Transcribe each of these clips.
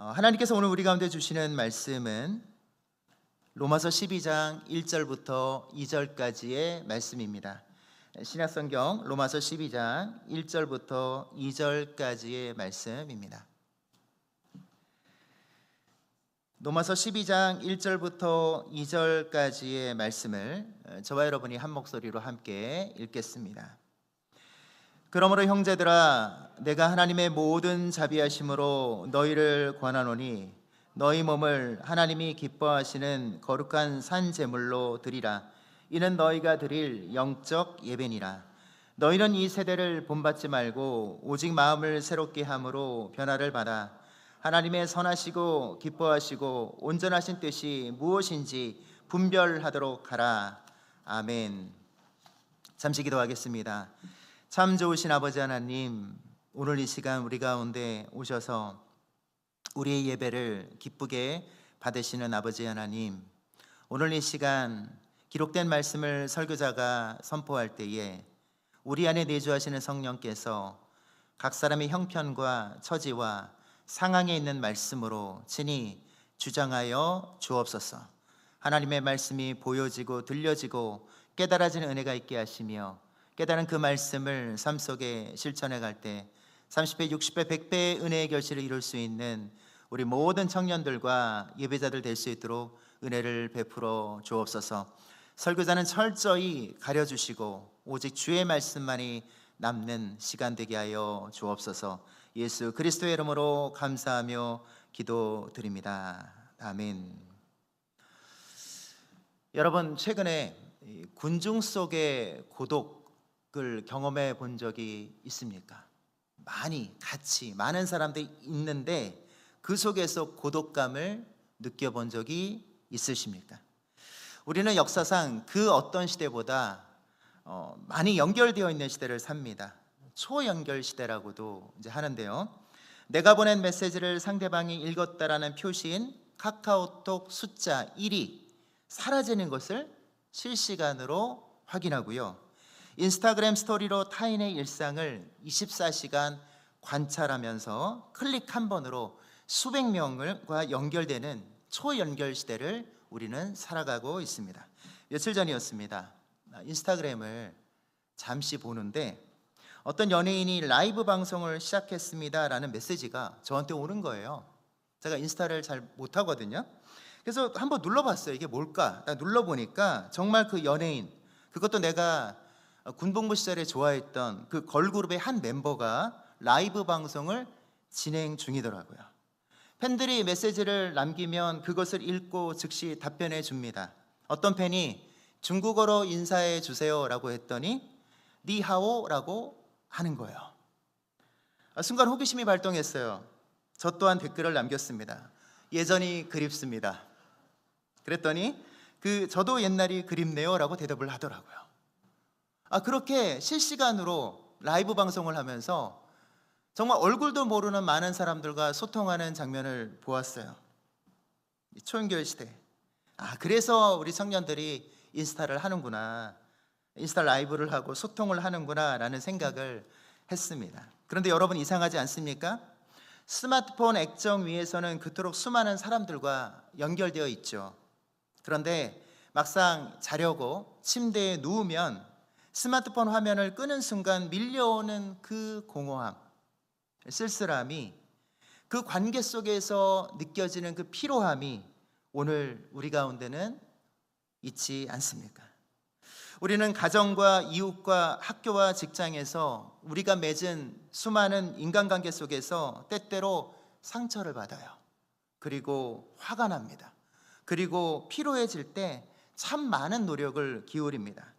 하나님께서 오늘 우리 가운데 주시는 말씀은 로마서 12장 1절부터 2절까지의 말씀입니다. 신약성경 로마서 12장 1절부터 2절까지의 말씀입니다. 로마서 12장 1절부터 2절까지의 말씀을 저와 여러분이 한 목소리로 함께 읽겠습니다. 그러므로 형제들아, 내가 하나님의 모든 자비하심으로 너희를 권하노니 너희 몸을 하나님이 기뻐하시는 거룩한 산 제물로 드리라. 이는 너희가 드릴 영적 예배니라. 너희는 이 세대를 본받지 말고 오직 마음을 새롭게 함으로 변화를 받아 하나님의 선하시고 기뻐하시고 온전하신 뜻이 무엇인지 분별하도록 하라. 아멘. 잠시 기도하겠습니다. 참 좋으신 아버지 하나님, 오늘 이 시간 우리 가운데 오셔서 우리의 예배를 기쁘게 받으시는 아버지 하나님, 오늘 이 시간 기록된 말씀을 설교자가 선포할 때에 우리 안에 내주하시는 성령께서 각 사람의 형편과 처지와 상황에 있는 말씀으로 친히 주장하여 주옵소서. 하나님의 말씀이 보여지고 들려지고 깨달아지는 은혜가 있게 하시며 깨달은 그 말씀을 삶 속에 실천해 갈 때 30배, 60배, 100배의 은혜의 결실을 이룰 수 있는 우리 모든 청년들과 예배자들 될 수 있도록 은혜를 베풀어 주옵소서. 설교자는 철저히 가려주시고 오직 주의 말씀만이 남는 시간 되게 하여 주옵소서. 예수 그리스도의 이름으로 감사하며 기도드립니다. 아멘. 여러분, 최근에 군중 속의 고독을 경험해 본 적이 있습니까? 많은 사람들이 있는데 그 속에서 고독감을 느껴본 적이 있으십니까? 우리는 역사상 그 어떤 시대보다 많이 연결되어 있는 시대를 삽니다. 초연결 시대라고도 이제 하는데요. 내가 보낸 메시지를 상대방이 읽었다라는 표시인 카카오톡 숫자 1이 사라지는 것을 실시간으로 확인하고요. 인스타그램 스토리로 타인의 일상을 24시간 관찰하면서 클릭 한 번으로 수백 명과 연결되는 초연결 시대를 우리는 살아가고 있습니다. 며칠 전이었습니다. 인스타그램을 잠시 보는데 어떤 연예인이 라이브 방송을 시작했습니다라는 메시지가 저한테 오는 거예요. 제가 인스타를 잘 못하거든요. 그래서 한번 눌러봤어요. 이게 뭘까? 눌러보니까 정말 그 연예인, 그것도 내가 군복무 시절에 좋아했던 그 걸그룹의 한 멤버가 라이브 방송을 진행 중이더라고요. 팬들이 메시지를 남기면 그것을 읽고 즉시 답변해 줍니다. 어떤 팬이 중국어로 인사해 주세요라고 했더니 니하오라고 하는 거예요. 순간 호기심이 발동했어요. 저 또한 댓글을 남겼습니다. 예전이 그립습니다. 그랬더니 저도 옛날이 그립네요라고 대답을 하더라고요. 그렇게 실시간으로 라이브 방송을 하면서 정말 얼굴도 모르는 많은 사람들과 소통하는 장면을 보았어요. 초연결 시대. 그래서 우리 청년들이 인스타를 하는구나, 인스타 라이브를 하고 소통을 하는구나 라는 생각을 했습니다. 그런데 여러분, 이상하지 않습니까? 스마트폰 액정 위에서는 그토록 수많은 사람들과 연결되어 있죠. 그런데 막상 자려고 침대에 누우면 스마트폰 화면을 끄는 순간 밀려오는 그 공허함, 쓸쓸함이, 그 관계 속에서 느껴지는 그 피로함이 오늘 우리 가운데는 있지 않습니까? 우리는 가정과 이웃과 학교와 직장에서 우리가 맺은 수많은 인간관계 속에서 때때로 상처를 받아요. 그리고 화가 납니다. 그리고 피로해질 때 참 많은 노력을 기울입니다.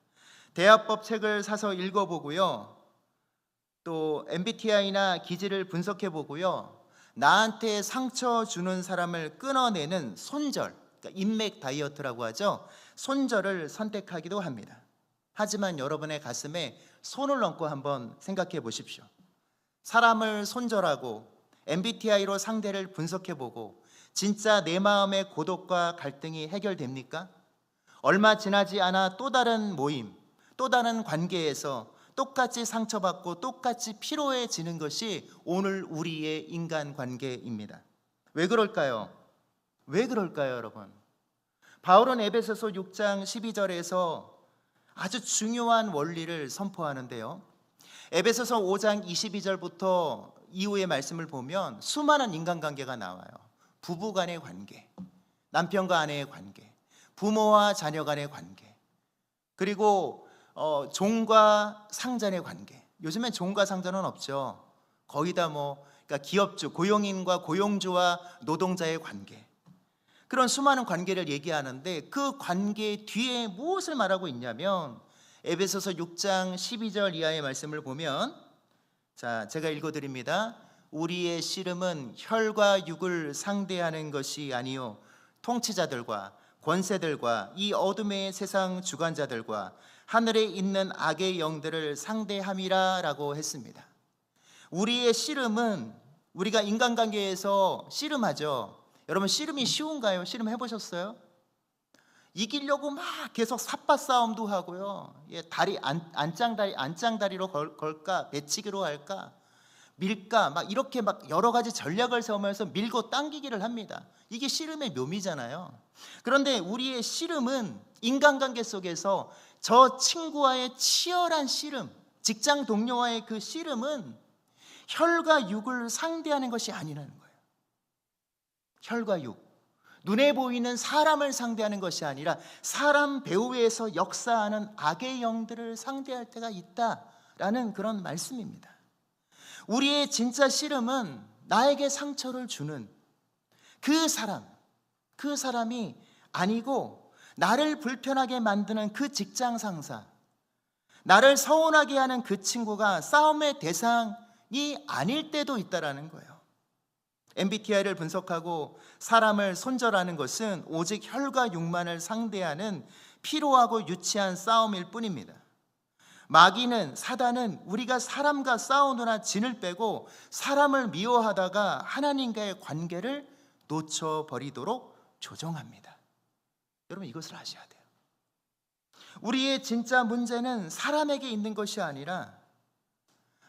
대화법 책을 사서 읽어보고요, 또 MBTI나 기질을 분석해보고요, 나한테 상처 주는 사람을 끊어내는 손절, 그러니까 인맥 다이어트라고 하죠. 손절을 선택하기도 합니다. 하지만 여러분의 가슴에 손을 얹고 한번 생각해 보십시오. 사람을 손절하고 MBTI로 상대를 분석해보고 진짜 내 마음의 고독과 갈등이 해결됩니까? 얼마 지나지 않아 또 다른 모임, 또 다른 관계에서 똑같이 상처받고 똑같이 피로해지는 것이 오늘 우리의 인간관계입니다. 왜 그럴까요? 왜 그럴까요, 여러분? 바울은 에베소서 6장 12절에서 아주 중요한 원리를 선포하는데요. 에베소서 5장 22절부터 이후의 말씀을 보면 수많은 인간관계가 나와요. 부부 간의 관계, 남편과 아내의 관계, 부모와 자녀 간의 관계, 그리고 종과 상전의 관계. 요즘엔 종과 상전은 없죠. 거의 다 그러니까 기업주, 고용인과 고용주와 노동자의 관계, 그런 수많은 관계를 얘기하는데 그 관계 뒤에 무엇을 말하고 있냐면 에베소서 6장 12절 이하의 말씀을 보면, 자, 제가 읽어드립니다. 우리의 씨름은 혈과 육을 상대하는 것이 아니요 통치자들과 권세들과 이 어둠의 세상 주관자들과 하늘에 있는 악의 영들을 상대함이라 라고 했습니다. 우리의 씨름은, 우리가 인간관계에서 씨름하죠. 여러분, 씨름이 쉬운가요? 씨름 해보셨어요? 이기려고 막 계속 삿바 싸움도 하고요. 다리 안짱다리로 걸까, 배치기로 할까, 밀까, 막 이렇게 막 여러 가지 전략을 세우면서 밀고 당기기를 합니다. 이게 씨름의 묘미잖아요. 그런데 우리의 씨름은 인간관계 속에서 저 친구와의 치열한 씨름, 직장 동료와의 그 씨름은 혈과 육을 상대하는 것이 아니라는 거예요. 혈과 육, 눈에 보이는 사람을 상대하는 것이 아니라 사람 배후에서 역사하는 악의 영들을 상대할 때가 있다라는 그런 말씀입니다. 우리의 진짜 씨름은 나에게 상처를 주는 그 사람이 아니고 나를 불편하게 만드는 그 직장 상사, 나를 서운하게 하는 그 친구가 싸움의 대상이 아닐 때도 있다라는 거예요. MBTI를 분석하고 사람을 손절하는 것은 오직 혈과 육만을 상대하는 피로하고 유치한 싸움일 뿐입니다. 마귀는, 사단은 우리가 사람과 싸우느라 진을 빼고 사람을 미워하다가 하나님과의 관계를 놓쳐버리도록 조종합니다. 여러분, 이것을 아셔야 돼요. 우리의 진짜 문제는 사람에게 있는 것이 아니라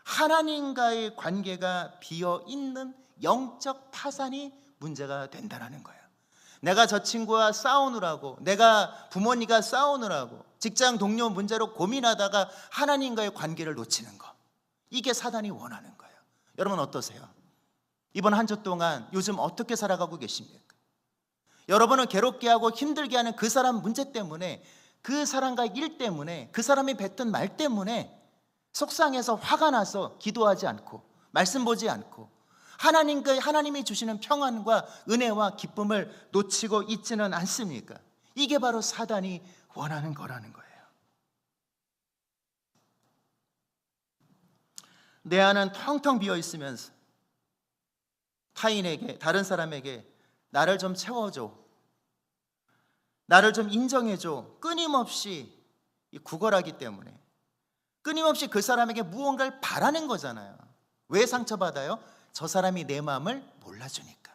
하나님과의 관계가 비어있는 영적 파산이 문제가 된다는 거예요. 내가 저 친구와 싸우느라고, 내가 부모님과 싸우느라고 직장 동료 문제로 고민하다가 하나님과의 관계를 놓치는 거, 이게 사단이 원하는 거예요. 여러분 어떠세요? 이번 한 주 동안 요즘 어떻게 살아가고 계십니까? 여러분을 괴롭게 하고 힘들게 하는 그 사람 문제 때문에, 그 사람과 일 때문에, 그 사람이 뱉은 말 때문에 속상해서 화가 나서 기도하지 않고 말씀 보지 않고 하나님이 주시는 평안과 은혜와 기쁨을 놓치고 있지는 않습니까? 이게 바로 사단이 원하는 거라는 거예요. 내 안은 텅텅 비어 있으면서 타인에게, 다른 사람에게 나를 좀 채워줘, 나를 좀 인정해줘, 끊임없이 구걸하기 때문에 끊임없이 그 사람에게 무언가를 바라는 거잖아요. 왜 상처받아요? 저 사람이 내 마음을 몰라주니까.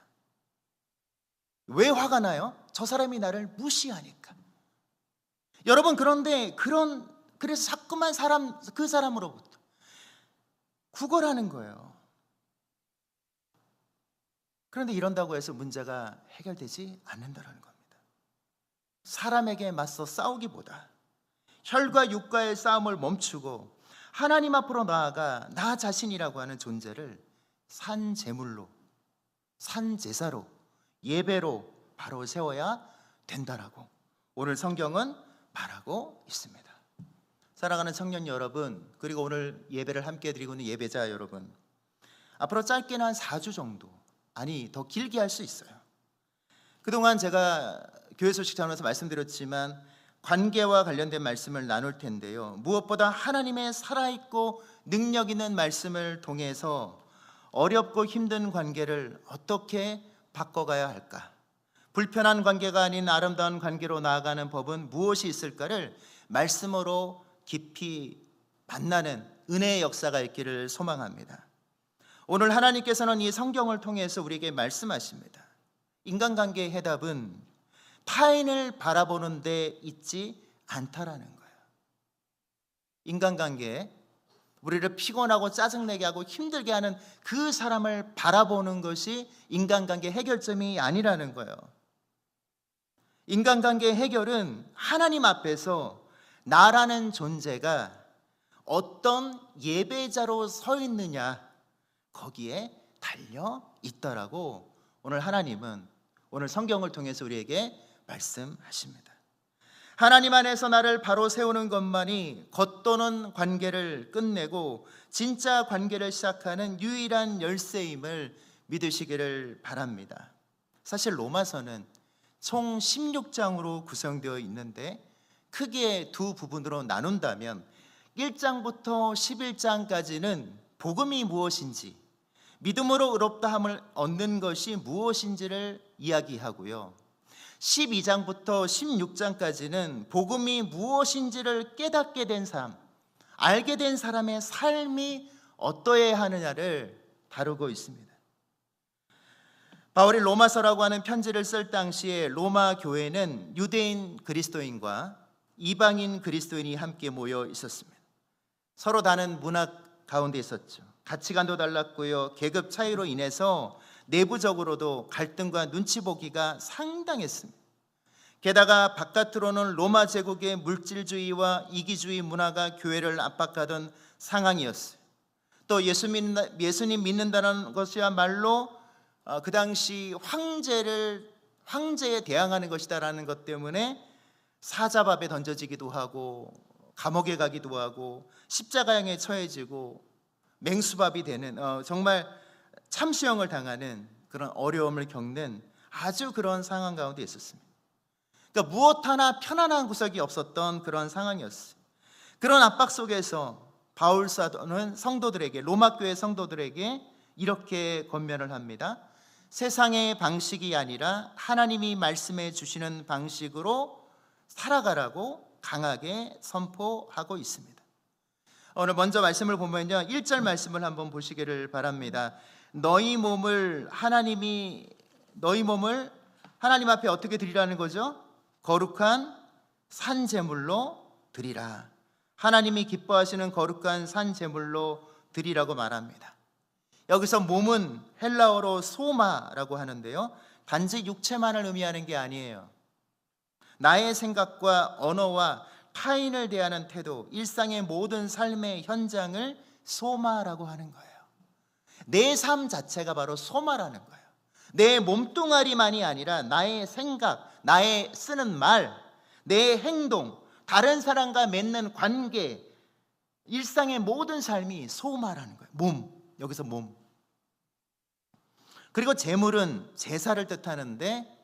왜 화가 나요? 저 사람이 나를 무시하니까. 여러분, 그래서 자꾸만 그 사람으로부터 구걸하는 거예요. 그런데 이런다고 해서 문제가 해결되지 않는다는 겁니다. 사람에게 맞서 싸우기보다 혈과 육과의 싸움을 멈추고 하나님 앞으로 나아가 나 자신이라고 하는 존재를 산 제물로, 산 제사로, 예배로 바로 세워야 된다라고 오늘 성경은 말하고 있습니다. 사랑하는 청년 여러분, 그리고 오늘 예배를 함께 드리고 있는 예배자 여러분, 앞으로 짧게는 한 4주 정도, 아니 더 길게 할 수 있어요. 그동안 제가 교회 소식 전하면서 말씀드렸지만 관계와 관련된 말씀을 나눌 텐데요, 무엇보다 하나님의 살아있고 능력 있는 말씀을 통해서 어렵고 힘든 관계를 어떻게 바꿔가야 할까, 불편한 관계가 아닌 아름다운 관계로 나아가는 법은 무엇이 있을까를 말씀으로 깊이 만나는 은혜의 역사가 있기를 소망합니다. 오늘 하나님께서는 이 성경을 통해서 우리에게 말씀하십니다. 인간관계의 해답은 타인을 바라보는 데 있지 않다라는 거예요. 인간관계, 우리를 피곤하고 짜증내게 하고 힘들게 하는 그 사람을 바라보는 것이 인간관계 해결점이 아니라는 거예요. 인간관계 해결은 하나님 앞에서 나라는 존재가 어떤 예배자로 서 있느냐, 거기에 달려 있더라고 오늘 하나님은 오늘 성경을 통해서 우리에게 말씀하십니다. 하나님 안에서 나를 바로 세우는 것만이 겉도는 관계를 끝내고 진짜 관계를 시작하는 유일한 열쇠임을 믿으시기를 바랍니다. 사실 로마서는 총 16장으로 구성되어 있는데 크게 두 부분으로 나눈다면 1장부터 11장까지는 복음이 무엇인지, 믿음으로 의롭다함을 얻는 것이 무엇인지를 이야기하고요, 12장부터 16장까지는 복음이 무엇인지를 깨닫게 된 사람, 알게 된 사람의 삶이 어떠해야 하느냐를 다루고 있습니다. 바울이 로마서라고 하는 편지를 쓸 당시에 로마 교회는 유대인 그리스도인과 이방인 그리스도인이 함께 모여 있었습니다. 서로 다른 문화 가운데 있었죠. 가치관도 달랐고요, 계급 차이로 인해서 내부적으로도 갈등과 눈치 보기가 상당했습니다. 게다가 바깥으로는 로마 제국의 물질주의와 이기주의 문화가 교회를 압박하던 상황이었어요. 또 예수님 믿는다는 것이야말로 그 당시 황제에 대항하는 것이다라는 것 때문에 사자밥에 던져지기도 하고 감옥에 가기도 하고 십자가형에 처해지고 맹수밥이 되는 정말 참수형을 당하는 그런 어려움을 겪는 아주 그런 상황 가운데 있었습니다. 그러니까 무엇 하나 편안한 구석이 없었던 그런 상황이었어요. 그런 압박 속에서 바울 사도는 성도들에게, 로마 교회 성도들에게 이렇게 권면을 합니다. 세상의 방식이 아니라 하나님이 말씀해 주시는 방식으로 살아가라고 강하게 선포하고 있습니다. 오늘 먼저 말씀을 보면요, 1절 말씀을 한번 보시기를 바랍니다. 너희 몸을 하나님 앞에 어떻게 드리라는 거죠? 거룩한 산 제물로 드리라. 하나님이 기뻐하시는 거룩한 산 제물로 드리라고 말합니다. 여기서 몸은 헬라어로 소마라고 하는데요, 단지 육체만을 의미하는 게 아니에요. 나의 생각과 언어와 타인을 대하는 태도, 일상의 모든 삶의 현장을 소마라고 하는 거예요. 내 삶 자체가 바로 소마라는 거예요. 내 몸뚱아리만이 아니라 나의 생각, 나의 쓰는 말, 내 행동, 다른 사람과 맺는 관계, 일상의 모든 삶이 소마라는 거예요. 몸, 여기서 몸. 그리고 제물은 제사를 뜻하는데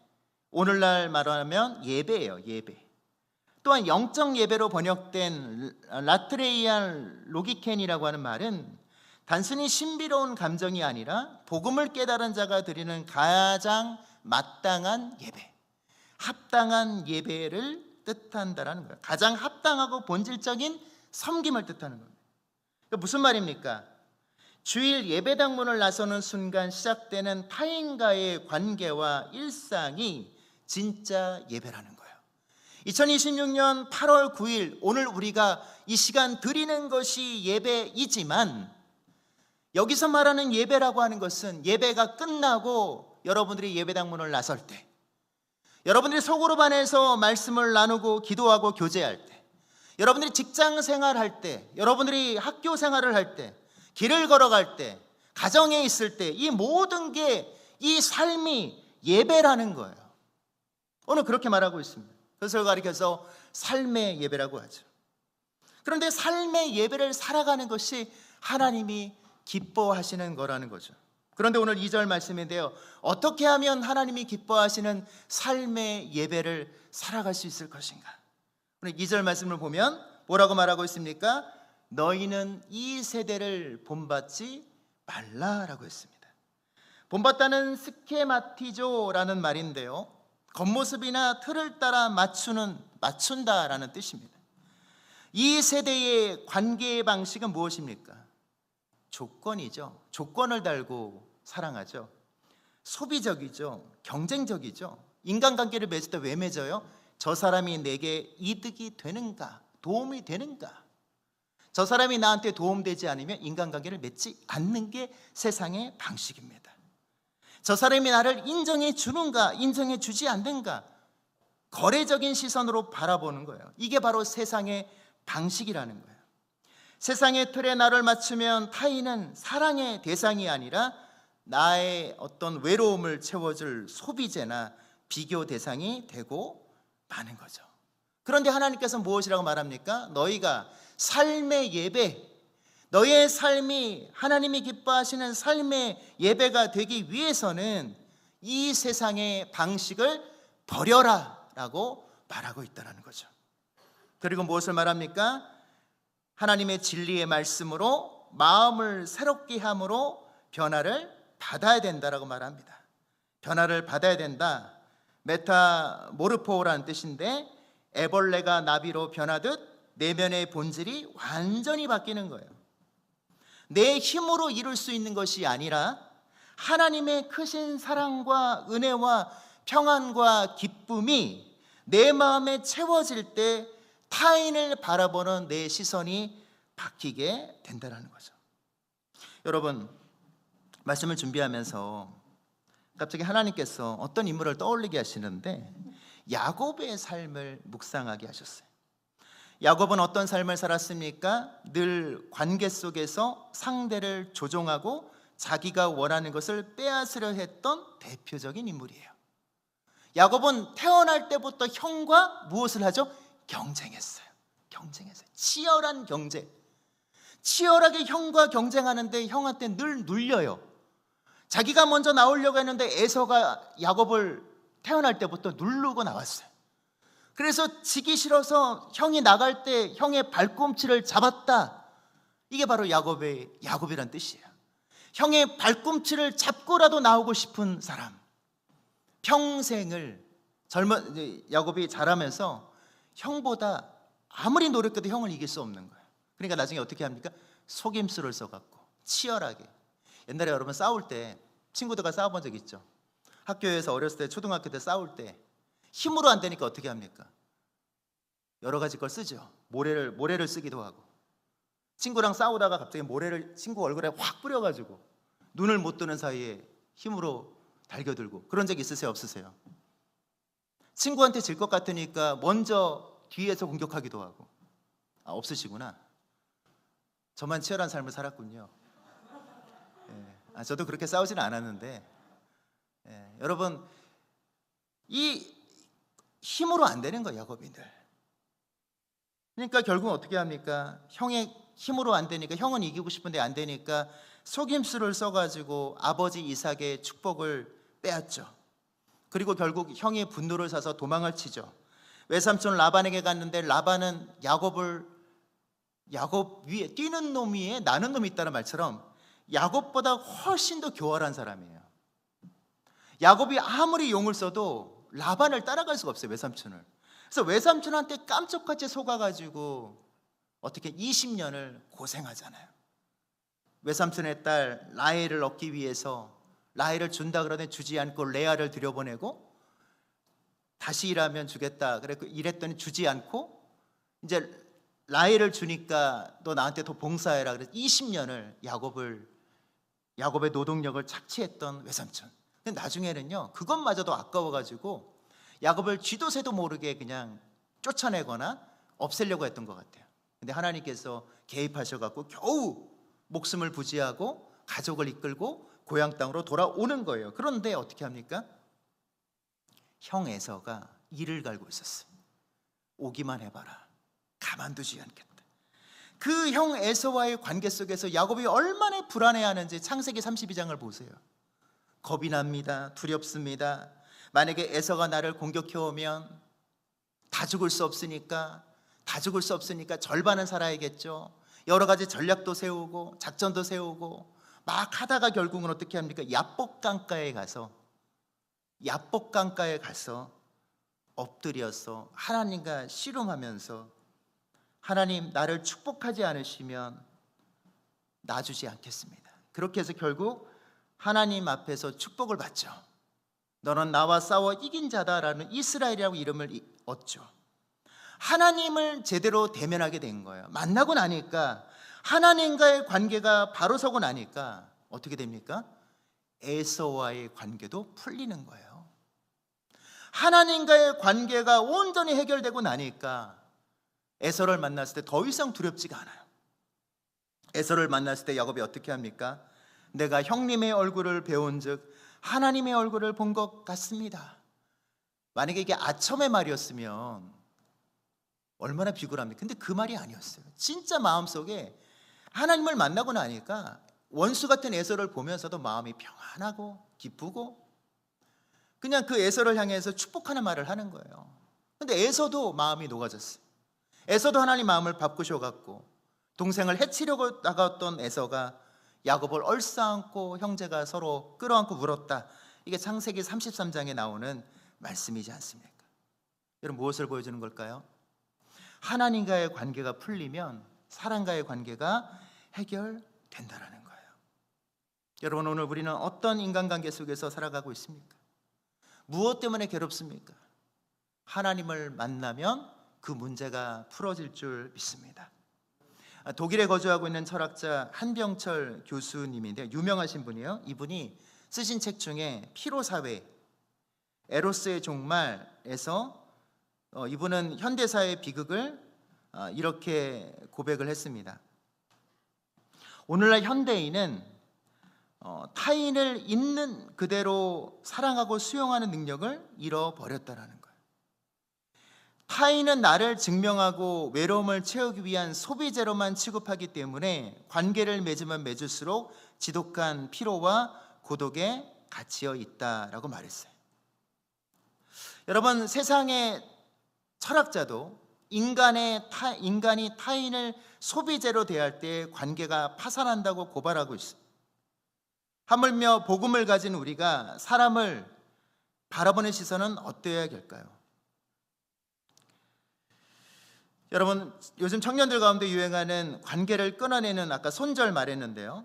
오늘날 말하면 예배예요, 예배. 또한 영적 예배로 번역된 라트레이안 로기켄이라고 하는 말은 단순히 신비로운 감정이 아니라 복음을 깨달은 자가 드리는 가장 마땅한 예배, 합당한 예배를 뜻한다라는 거예요. 가장 합당하고 본질적인 섬김을 뜻하는 겁니다. 그러니까 무슨 말입니까? 주일 예배당 문을 나서는 순간 시작되는 타인과의 관계와 일상이 진짜 예배라는 거예요. 2026년 8월 9일 오늘 우리가 이 시간 드리는 것이 예배이지만, 여기서 말하는 예배라고 하는 것은 예배가 끝나고 여러분들이 예배당 문을 나설 때, 여러분들이 소그룹 안에서 말씀을 나누고 기도하고 교제할 때, 여러분들이 직장 생활할 때, 여러분들이 학교 생활을 할 때, 길을 걸어갈 때, 가정에 있을 때, 이 모든 게 이 삶이 예배라는 거예요. 오늘 그렇게 말하고 있습니다. 그것을 가리켜서 삶의 예배라고 하죠. 그런데 삶의 예배를 살아가는 것이 하나님이 기뻐하시는 거라는 거죠. 그런데 오늘 2절 말씀인데요, 어떻게 하면 하나님이 기뻐하시는 삶의 예배를 살아갈 수 있을 것인가? 오늘 2절 말씀을 보면 뭐라고 말하고 있습니까? 너희는 이 세대를 본받지 말라라고 했습니다. 본받다는 스케마티조라는 말인데요, 겉모습이나 틀을 따라 맞춘다라는 뜻입니다. 이 세대의 관계의 방식은 무엇입니까? 조건이죠. 조건을 달고 사랑하죠. 소비적이죠. 경쟁적이죠. 인간관계를 맺을 때 왜 맺어요? 저 사람이 내게 이득이 되는가? 도움이 되는가? 저 사람이 나한테 도움되지 않으면 인간관계를 맺지 않는 게 세상의 방식입니다. 저 사람이 나를 인정해 주는가, 인정해 주지 않는가, 거래적인 시선으로 바라보는 거예요. 이게 바로 세상의 방식이라는 거예요. 세상의 틀에 나를 맞추면 타인은 사랑의 대상이 아니라 나의 어떤 외로움을 채워줄 소비재나 비교 대상이 되고 마는 거죠. 그런데 하나님께서 무엇이라고 말합니까? 너희가 삶의 예배, 너의 삶이 하나님이 기뻐하시는 삶의 예배가 되기 위해서는 이 세상의 방식을 버려라 라고 말하고 있다는 거죠. 그리고 무엇을 말합니까? 하나님의 진리의 말씀으로 마음을 새롭게 함으로 변화를 받아야 된다라고 말합니다. 변화를 받아야 된다. 메타모르포라는 뜻인데 애벌레가 나비로 변하듯 내면의 본질이 완전히 바뀌는 거예요. 내 힘으로 이룰 수 있는 것이 아니라 하나님의 크신 사랑과 은혜와 평안과 기쁨이 내 마음에 채워질 때 타인을 바라보는 내 시선이 바뀌게 된다는 거죠. 여러분, 말씀을 준비하면서 갑자기 하나님께서 어떤 인물을 떠올리게 하시는데 야곱의 삶을 묵상하게 하셨어요. 야곱은 어떤 삶을 살았습니까? 늘 관계 속에서 상대를 조종하고 자기가 원하는 것을 빼앗으려 했던 대표적인 인물이에요. 야곱은 태어날 때부터 형과 무엇을 하죠? 경쟁했어요. 치열한 경쟁. 치열하게 형과 경쟁하는데 형한테 늘 눌려요. 자기가 먼저 나오려고 했는데 에서가 야곱을 태어날 때부터 누르고 나왔어요. 그래서 지기 싫어서 형이 나갈 때 형의 발꿈치를 잡았다. 이게 바로 야곱이란 뜻이에요. 형의 발꿈치를 잡고라도 나오고 싶은 사람. 평생을 야곱이 자라면서 형보다 아무리 노력해도 형을 이길 수 없는 거예요. 그러니까 나중에 어떻게 합니까? 속임수를 써갖고 치열하게. 옛날에 여러분 싸울 때 친구들과 싸워본 적 있죠? 학교에서 어렸을 때 초등학교 때 싸울 때 힘으로 안 되니까 어떻게 합니까? 여러 가지 걸 쓰죠. 모래를 쓰기도 하고, 친구랑 싸우다가 갑자기 모래를 친구 얼굴에 확 뿌려가지고 눈을 못 뜨는 사이에 힘으로 달겨들고. 그런 적 있으세요? 없으세요? 친구한테 질 것 같으니까 먼저 뒤에서 공격하기도 하고. 없으시구나. 저만 치열한 삶을 살았군요. 저도 그렇게 싸우지는 않았는데, 여러분, 이 힘으로 안 되는 거예요, 야곱인들. 그러니까 결국은 어떻게 합니까? 형의 힘으로 안 되니까, 형은 이기고 싶은데 안 되니까 속임수를 써가지고 아버지 이삭의 축복을 빼앗죠. 그리고 결국 형의 분노를 사서 도망을 치죠. 외삼촌 라반에게 갔는데 라반은 야곱 위에 뛰는 놈 위에 나는 놈이 있다는 말처럼 야곱보다 훨씬 더 교활한 사람이에요. 야곱이 아무리 용을 써도 라반을 따라갈 수가 없어요, 외삼촌을. 그래서 외삼촌한테 깜짝같이 속아가지고 어떻게 20년을 고생하잖아요. 외삼촌의 딸 라헬을 얻기 위해서 라헬을 준다 그러더니 주지 않고 레아를 들여보내고, 다시 일하면 주겠다 그랬고 이랬더니 주지 않고, 이제 라헬을 주니까 너 나한테 더 봉사해라 그래서 20년을 야곱의 노동력을 착취했던 외삼촌. 근데 나중에는요, 그것마저도 아까워가지고 야곱을 쥐도 새도 모르게 그냥 쫓아내거나 없애려고 했던 것 같아요. 근데 하나님께서 개입하셔갖고 겨우 목숨을 부지하고 가족을 이끌고 고향 땅으로 돌아오는 거예요. 그런데 어떻게 합니까? 형 에서가 이를 갈고 있었어요. 오기만 해봐라, 가만두지 않겠다. 그 형 에서와의 관계 속에서 야곱이 얼마나 불안해하는지 창세기 32장을 보세요. 겁이 납니다. 두렵습니다. 만약에 에서가 나를 공격해 오면 다 죽을 수 없으니까 절반은 살아야겠죠. 여러 가지 전략도 세우고 작전도 세우고 막 하다가 결국은 어떻게 합니까? 야복강가에 가서 엎드려서 하나님과 씨름하면서, 하나님 나를 축복하지 않으시면 놔주지 않겠습니다. 그렇게 해서 결국 하나님 앞에서 축복을 받죠. 너는 나와 싸워 이긴 자다라는 이스라엘이라고 이름을 얻죠. 하나님을 제대로 대면하게 된 거예요. 만나고 나니까 하나님과의 관계가 바로 서고 나니까 어떻게 됩니까? 에서와의 관계도 풀리는 거예요. 하나님과의 관계가 온전히 해결되고 나니까 에서를 만났을 때 더 이상 두렵지가 않아요. 에서를 만났을 때 야곱이 어떻게 합니까? 내가 형님의 얼굴을 배운즉 하나님의 얼굴을 본 것 같습니다. 만약에 이게 아첨의 말이었으면 얼마나 비굴합니까? 근데 그 말이 아니었어요. 진짜 마음속에 하나님을 만나고 나니까 원수 같은 에서를 보면서도 마음이 평안하고 기쁘고 그냥 그 에서를 향해서 축복하는 말을 하는 거예요. 근데 에서도 마음이 녹아졌어요. 에서도 하나님 마음을 바꾸셔갖고 동생을 해치려고 나갔던 에서가 야곱을 얼싸안고 형제가 서로 끌어안고 울었다. 이게 창세기 33장에 나오는 말씀이지 않습니까? 여러분, 무엇을 보여주는 걸까요? 하나님과의 관계가 풀리면 사람과의 관계가 해결된다라는 거예요. 여러분, 오늘 우리는 어떤 인간관계 속에서 살아가고 있습니까? 무엇 때문에 괴롭습니까? 하나님을 만나면 그 문제가 풀어질 줄 믿습니다. 독일에 거주하고 있는 철학자 한병철 교수님인데요, 유명하신 분이에요. 이분이 쓰신 책 중에 피로사회, 에로스의 종말에서 이분은 현대사의 비극을 이렇게 고백을 했습니다. 오늘날 현대인은 타인을 있는 그대로 사랑하고 수용하는 능력을 잃어버렸다라는 거예요. 타인은 나를 증명하고 외로움을 채우기 위한 소비재로만 취급하기 때문에 관계를 맺으면 맺을수록 지독한 피로와 고독에 갇혀 있다라고 말했어요. 여러분, 세상의 철학자도 인간이 타인을 소비재로 대할 때 관계가 파산한다고 고발하고 있어요. 하물며 복음을 가진 우리가 사람을 바라보는 시선은 어때야 할까요? 여러분, 요즘 청년들 가운데 유행하는 관계를 끊어내는 아까 손절 말했는데요,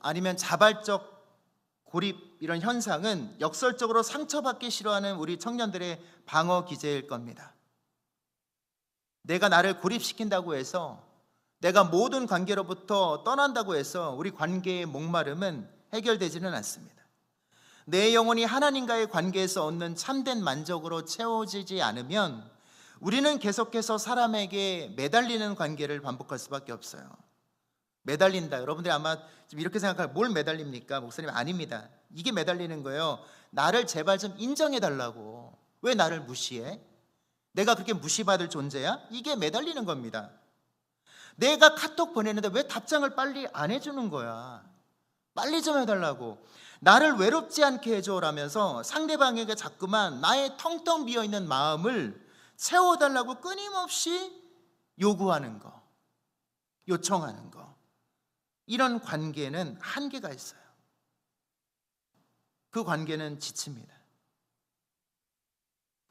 아니면 자발적 고립, 이런 현상은 역설적으로 상처받기 싫어하는 우리 청년들의 방어 기제일 겁니다. 내가 나를 고립시킨다고 해서, 내가 모든 관계로부터 떠난다고 해서 우리 관계의 목마름은 해결되지는 않습니다. 내 영혼이 하나님과의 관계에서 얻는 참된 만족으로 채워지지 않으면 우리는 계속해서 사람에게 매달리는 관계를 반복할 수밖에 없어요. 매달린다. 여러분들이 아마 좀 이렇게 생각할, 뭘 매달립니까? 목사님, 아닙니다. 이게 매달리는 거예요. 나를 제발 좀 인정해 달라고. 왜 나를 무시해? 내가 그렇게 무시받을 존재야? 이게 매달리는 겁니다. 내가 카톡 보내는데 왜 답장을 빨리 안 해주는 거야? 빨리 좀 해달라고. 나를 외롭지 않게 해줘라면서 상대방에게 자꾸만 나의 텅텅 비어있는 마음을 채워달라고 끊임없이 요구하는 거, 요청하는 거, 이런 관계는 한계가 있어요. 그 관계는 지칩니다.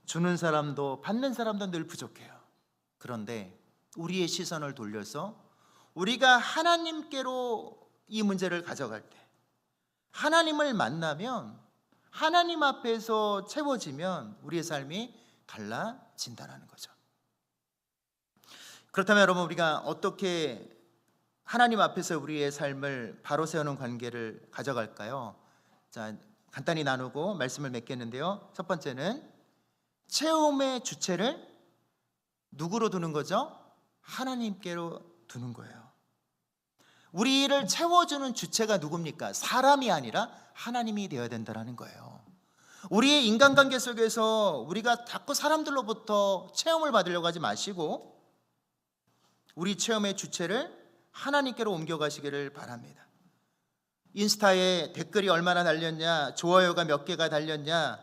주는 사람도 받는 사람도 늘 부족해요. 그런데 우리의 시선을 돌려서 우리가 하나님께로 이 문제를 가져갈 때, 하나님을 만나면, 하나님 앞에서 채워지면 우리의 삶이 달라진다는 거죠. 그렇다면 여러분, 우리가 어떻게 하나님 앞에서 우리의 삶을 바로 세우는 관계를 가져갈까요? 자, 간단히 나누고 말씀을 맺겠는데요, 첫 번째는 체험의 주체를 누구로 두는 거죠? 하나님께로 두는 거예요. 우리를 채워주는 주체가 누굽니까? 사람이 아니라 하나님이 되어야 된다는 거예요. 우리의 인간관계 속에서 우리가 자꾸 사람들로부터 체험을 받으려고 하지 마시고 우리 체험의 주체를 하나님께로 옮겨가시기를 바랍니다. 인스타에 댓글이 얼마나 달렸냐, 좋아요가 몇 개가 달렸냐,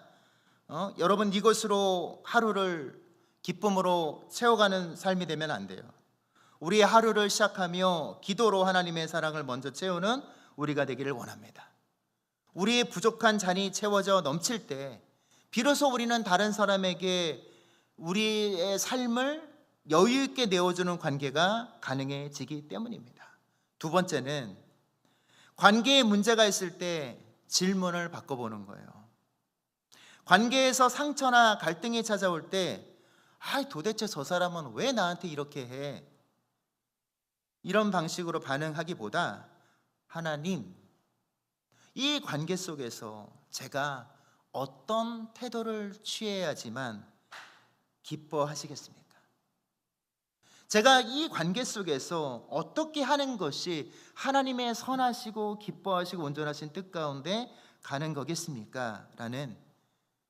여러분, 이것으로 하루를 기쁨으로 채워가는 삶이 되면 안 돼요. 우리의 하루를 시작하며 기도로 하나님의 사랑을 먼저 채우는 우리가 되기를 원합니다. 우리의 부족한 잔이 채워져 넘칠 때 비로소 우리는 다른 사람에게 우리의 삶을 여유 있게 내어주는 관계가 가능해지기 때문입니다. 두 번째는 관계에 문제가 있을 때 질문을 바꿔보는 거예요. 관계에서 상처나 갈등이 찾아올 때 도대체 저 사람은 왜 나한테 이렇게 해? 이런 방식으로 반응하기보다 하나님, 이 관계 속에서 제가 어떤 태도를 취해야지만 기뻐하시겠습니까? 제가 이 관계 속에서 어떻게 하는 것이 하나님의 선하시고 기뻐하시고 온전하신 뜻 가운데 가는 거겠습니까? 라는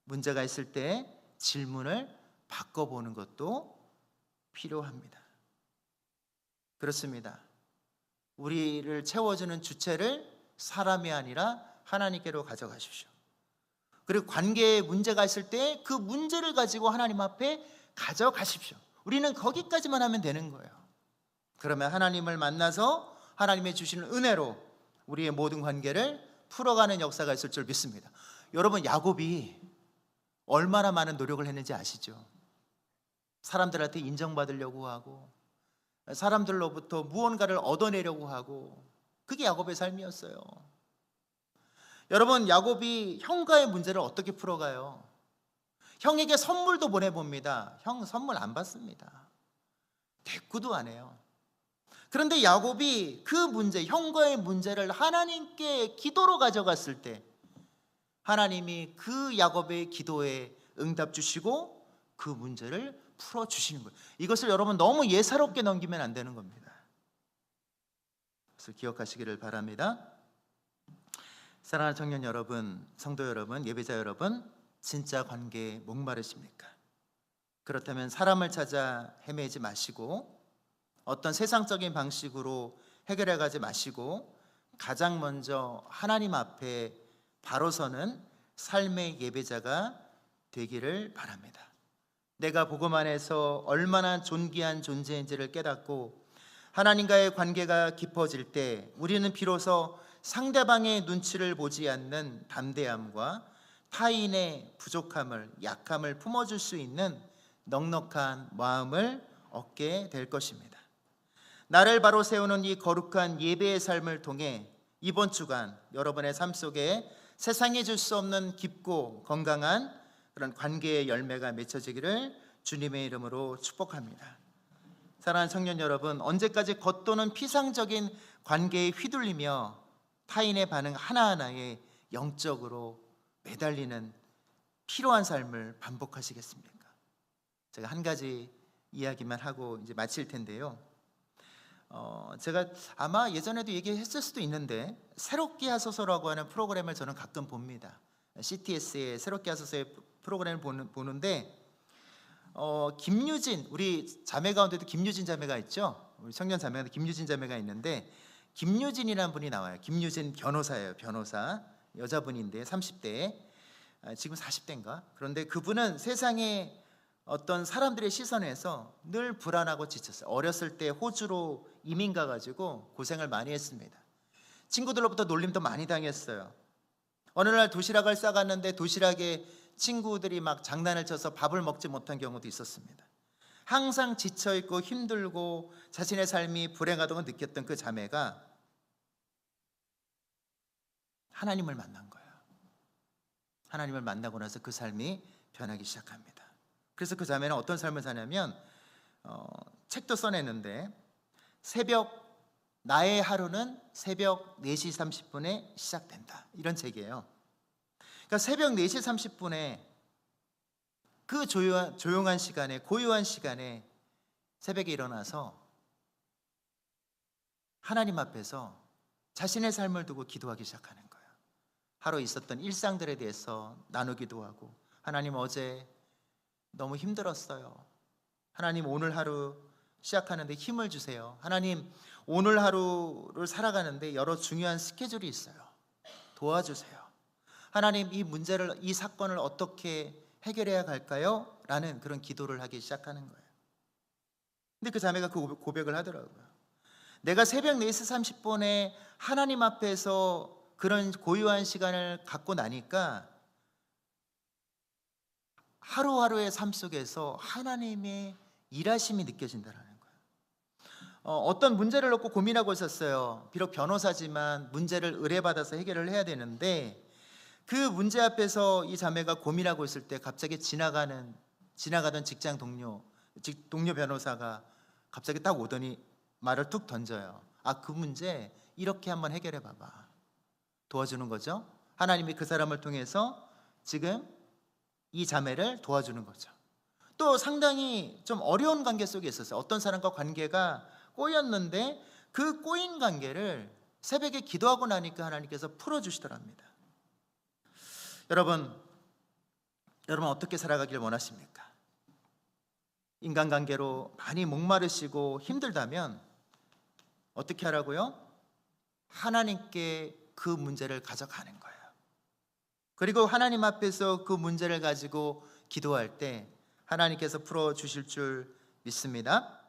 문제가 있을 때 질문을 바꿔보는 것도 필요합니다. 그렇습니다. 우리를 채워주는 주체를 사람이 아니라 하나님께로 가져가십시오. 그리고 관계에 문제가 있을 때 그 문제를 가지고 하나님 앞에 가져가십시오. 우리는 거기까지만 하면 되는 거예요. 그러면 하나님을 만나서 하나님의 주시는 은혜로 우리의 모든 관계를 풀어가는 역사가 있을 줄 믿습니다. 여러분, 야곱이 얼마나 많은 노력을 했는지 아시죠? 사람들한테 인정받으려고 하고 사람들로부터 무언가를 얻어내려고 하고, 그게 야곱의 삶이었어요. 여러분, 야곱이 형과의 문제를 어떻게 풀어가요? 형에게 선물도 보내봅니다. 형 선물 안 받습니다. 대꾸도 안 해요. 그런데 야곱이 그 문제, 형과의 문제를 하나님께 기도로 가져갔을 때 하나님이 그 야곱의 기도에 응답 주시고 그 문제를 풀어주시는 거예요. 이것을 여러분 너무 예사롭게 넘기면 안 되는 겁니다. 그래서 기억하시기를 바랍니다. 사랑하는 청년 여러분, 성도 여러분, 예배자 여러분, 진짜 관계에 목마르십니까? 그렇다면 사람을 찾아 헤매지 마시고 어떤 세상적인 방식으로 해결해 가지 마시고 가장 먼저 하나님 앞에 바로 서는 삶의 예배자가 되기를 바랍니다. 내가 복음 안에서 얼마나 존귀한 존재인지를 깨닫고 하나님과의 관계가 깊어질 때 우리는 비로소 상대방의 눈치를 보지 않는 담대함과 타인의 부족함을, 약함을 품어줄 수 있는 넉넉한 마음을 얻게 될 것입니다. 나를 바로 세우는 이 거룩한 예배의 삶을 통해 이번 주간 여러분의 삶 속에 세상에 줄 수 없는 깊고 건강한 그런 관계의 열매가 맺혀지기를 주님의 이름으로 축복합니다. 사랑하는 청년 여러분, 언제까지 겉도는 피상적인 관계에 휘둘리며 타인의 반응 하나하나에 영적으로 매달리는 필요한 삶을 반복하시겠습니까? 제가 한 가지 이야기만 하고 이제 마칠 텐데요. 제가 아마 예전에도 얘기했을 수도 있는데 새롭게 하소서라고 하는 프로그램을 저는 가끔 봅니다. CTS의 새롭게 하소서의 프로그램을 보는데 김유진, 우리 자매 가운데도 김유진 자매가 있죠. 우리 청년 자매 가운데 김유진 자매가 있는데 김유진이라는 분이 나와요. 김유진 변호사예요. 변호사, 여자분인데 30대, 지금 40대인가? 그런데 그분은 세상에 어떤 사람들의 시선에서 늘 불안하고 지쳤어요. 어렸을 때 호주로 이민 가가지고 고생을 많이 했습니다. 친구들로부터 놀림도 많이 당했어요. 어느 날 도시락을 싸갔는데 도시락에 친구들이 막 장난을 쳐서 밥을 먹지 못한 경우도 있었습니다. 항상 지쳐있고 힘들고 자신의 삶이 불행하다고 느꼈던 그 자매가 하나님을 만난 거예요. 하나님을 만나고 나서 그 삶이 변하기 시작합니다. 그래서 그 자매는 어떤 삶을 사냐면 책도 써냈는데 나의 하루는 새벽 4시 30분에 시작된다, 이런 책이에요. 그러니까 새벽 4시 30분에 그 조용한 시간에, 고요한 시간에 새벽에 일어나서 하나님 앞에서 자신의 삶을 두고 기도하기 시작하는 거예요. 하루 있었던 일상들에 대해서 나누기도 하고, 하나님 어제 너무 힘들었어요. 하나님 오늘 하루 시작하는데 힘을 주세요. 하나님 오늘 하루를 살아가는데 여러 중요한 스케줄이 있어요. 도와주세요. 하나님 이 문제를, 이 사건을 어떻게 해결해야 할까요? 라는 그런 기도를 하기 시작하는 거예요. 근데 그 자매가 그 고백을 하더라고요. 내가 새벽 4시 30분에 하나님 앞에서 그런 고요한 시간을 갖고 나니까 하루하루의 삶 속에서 하나님의 일하심이 느껴진다는 거예요. 어떤 문제를 놓고 고민하고 있었어요. 비록 변호사지만 문제를 의뢰받아서 해결을 해야 되는데 그 문제 앞에서 이 자매가 고민하고 있을 때 갑자기 지나가는 지나가던 동료 변호사가 갑자기 딱 오더니 말을 툭 던져요. 그 문제 이렇게 한번 해결해 봐봐. 도와주는 거죠. 하나님이 그 사람을 통해서 지금 이 자매를 도와주는 거죠. 또 상당히 좀 어려운 관계 속에 있었어요. 어떤 사람과 관계가 꼬였는데 그 꼬인 관계를 새벽에 기도하고 나니까 하나님께서 풀어주시더랍니다. 여러분 어떻게 살아가길 원하십니까? 인간관계로 많이 목마르시고 힘들다면 어떻게 하라고요? 하나님께 그 문제를 가져가는 거예요. 그리고 하나님 앞에서 그 문제를 가지고 기도할 때 하나님께서 풀어주실 줄 믿습니다.